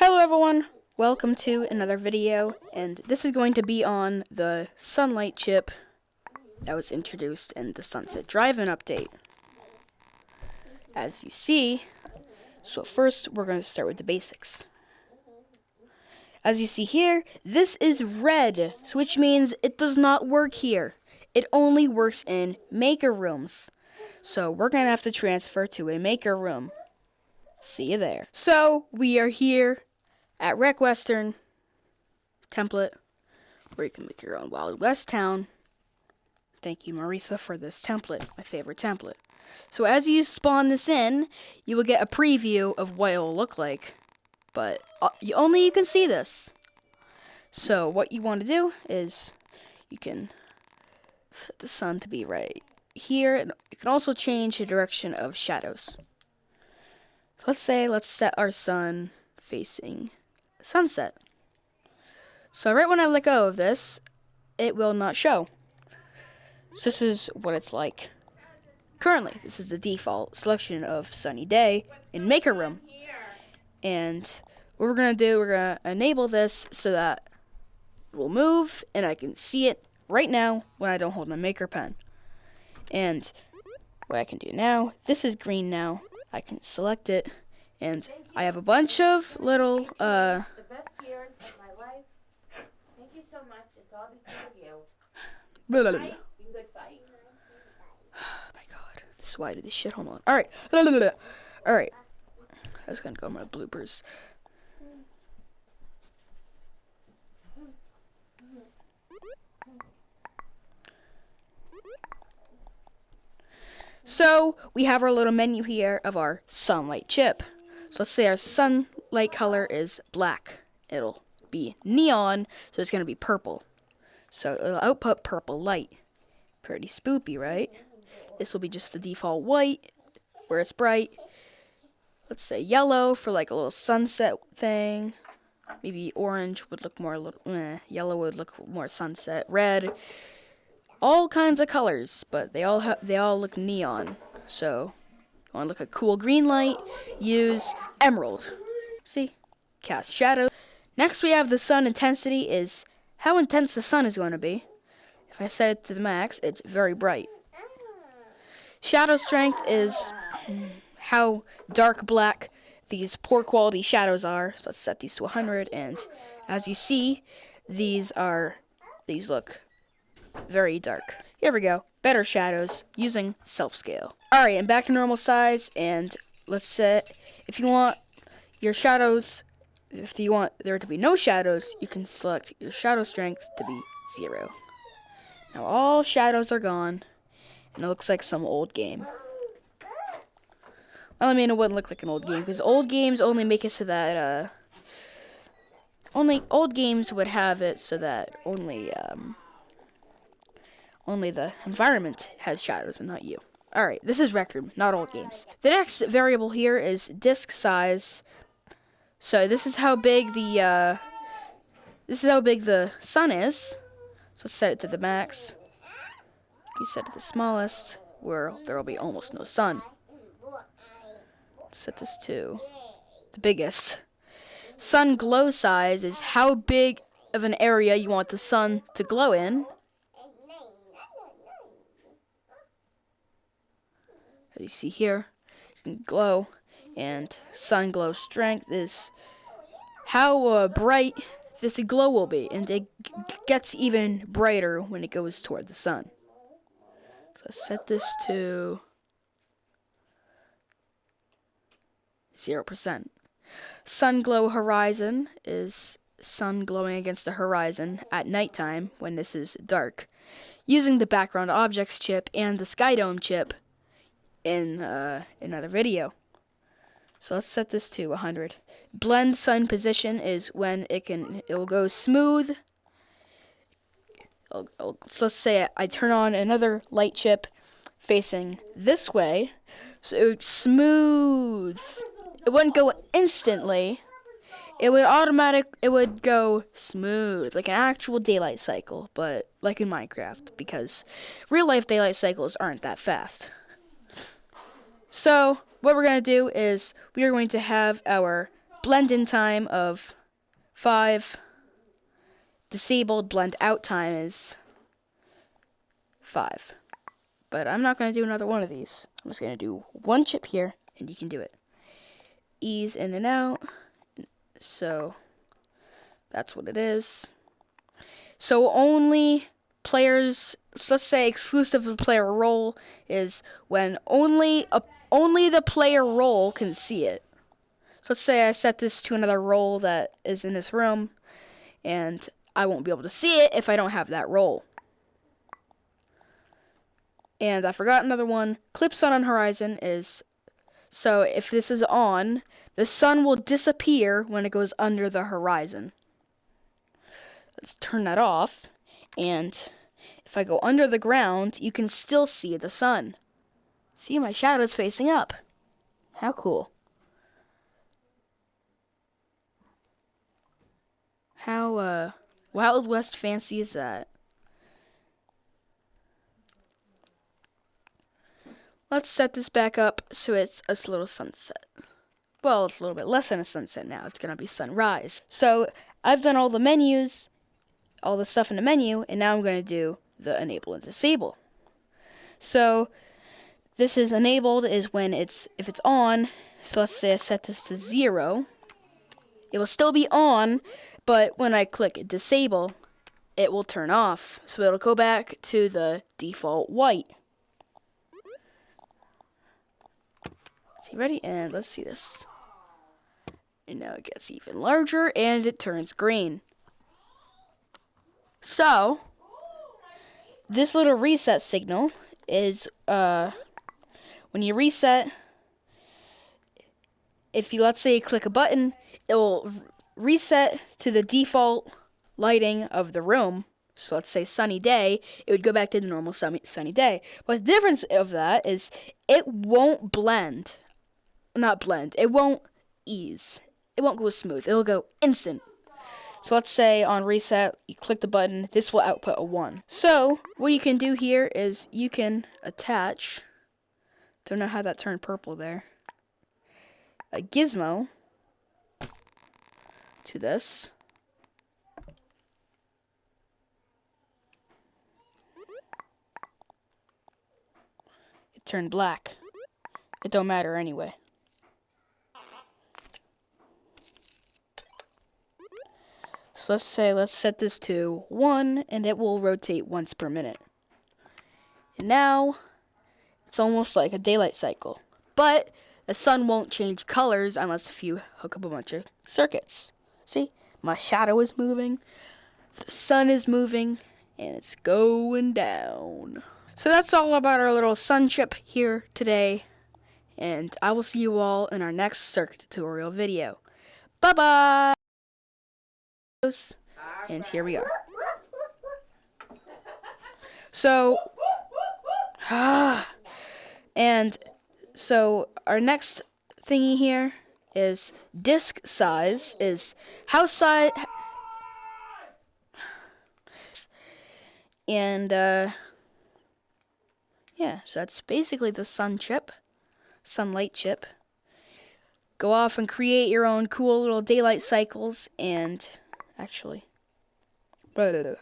Hello everyone, welcome to another video, and this is going to be on the Sunlight chip that was introduced in the Sunset Drive-In update. As you see, so first we're going to start with the basics. As you see here, this is red, which means it does not work here. It only works in maker rooms. So we're going to have to transfer to a maker room. See you there. So we are here at Rec Western template, where you can make your own Wild West town. Thank you, Marisa, for this template, my favorite template. So as you spawn this in, you will get a preview of what it will look like, but only you can see this. So what you want to do is you can set the sun to be right here, and you can also change the direction of shadows. So let's set our sun facing sunset. So right when I let go of this, it will not show. So this is what it's like currently. This is the default selection of sunny day in Maker Room. And what we're going to do, we're going to enable this so that it will move and I can see it right now when I don't hold my Maker pen. And what I can do now, this is green now. I can select it, and I have a bunch of little the best years of my life. Thank you so much. It's all because of you. blah, blah, blah. Fight? You good fight. Oh my god, this is why I do this shit. Hold on. Alright. Alright. I was gonna go my bloopers. So we have our little menu here of our sunlight chip. So let's say our sunlight color is black. It'll be neon, so it's gonna be purple. So it'll output purple light. Pretty spoopy, right? This will be just the default white, where it's bright. Let's say yellow for like a little sunset thing. Maybe orange would look more yellow would look more sunset. Red. All kinds of colors, but they all look neon. So, you want to look at cool green light, use emerald. See? Cast shadow. Next we have the sun intensity is how intense the sun is going to be. If I set it to the max, it's very bright. Shadow strength is how dark black these poor quality shadows are. So let's set these to 100, and as you see, these look very dark. Here we go. Better shadows using self scale. Alright, and back to normal size, and let's set, if you want your shadows, if you want there to be no shadows, you can select your shadow strength to be 0. Now all shadows are gone, and it looks like some old game. Well, I mean, it wouldn't look like an old game, because old games only make it so that, only old games would have it so that only the environment has shadows and not you. Alright, this is Rec Room, not old games. The next variable here is disk size. So this is how big the sun is. So let's set it to the max. You set it to the smallest, where there will be almost no sun. Set this to the biggest. Sun glow size is how big of an area you want the sun to glow in. As you see here, you can glow, and sun glow strength is how bright this glow will be, and it gets even brighter when it goes toward the sun. So set this to 0%. Sun glow horizon is sun glowing against the horizon at nighttime when this is dark, using the background objects chip and the sky dome chip in another video. So let's set this to 100. Blend sun position is when it will go smooth. So let's say I turn on another light chip facing this way, so it would smooth. It wouldn't go instantly. It would go smooth, like an actual daylight cycle, but like in Minecraft, because real life daylight cycles aren't that fast. So what we're going to do is we are going to have our blend in time of 5. Disabled blend out time is 5. But I'm not going to do another one of these. I'm just going to do one chip here, and you can do it. Ease in and out. So that's what it is. So only players, so let's say exclusive of player role is when only the player role can see it. So let's say I set this to another role that is in this room, and I won't be able to see it if I don't have that role. And I forgot another one. Clip sun on horizon is, so if this is on, the sun will disappear when it goes under the horizon. Let's turn that off. And if I go under the ground, you can still see the sun. See, my shadow's facing up. How cool. How, Wild West fancy is that? Let's set this back up so it's a little sunset. Well, it's a little bit less than a sunset now. It's going to be sunrise. So I've done all the menus, all the stuff in the menu, and now I'm going to do the enable and disable. So this is enabled is when if it's on. So let's say I set this to 0. It will still be on, but when I click disable, it will turn off. So it'll go back to the default white. See, ready? And let's see this. And now it gets even larger, and it turns green. So, this little reset signal is, when you reset, if you, let's say, you click a button, it will reset to the default lighting of the room. So let's say sunny day, it would go back to the normal sunny day. But the difference of that is it won't blend. Not blend. It won't ease. It won't go smooth. It'll go instant. So let's say on reset, you click the button. This will output a 1. So what you can do here is you can attach. Don't know how that turned purple there. A gizmo to this. It turned black. It don't matter anyway. So let's set this to 1, and it will rotate once per minute. And now, it's almost like a daylight cycle. But the sun won't change colors unless you hook up a bunch of circuits. See? My shadow is moving, the sun is moving, and it's going down. So that's all about our little sun chip here today. And I will see you all in our next circuit tutorial video. Bye-bye! And here we are. So, and so our next thingy here is disk size, is house size, and yeah, so that's basically the sunlight chip. Go off and create your own cool little daylight cycles, and actually, blah, blah, blah.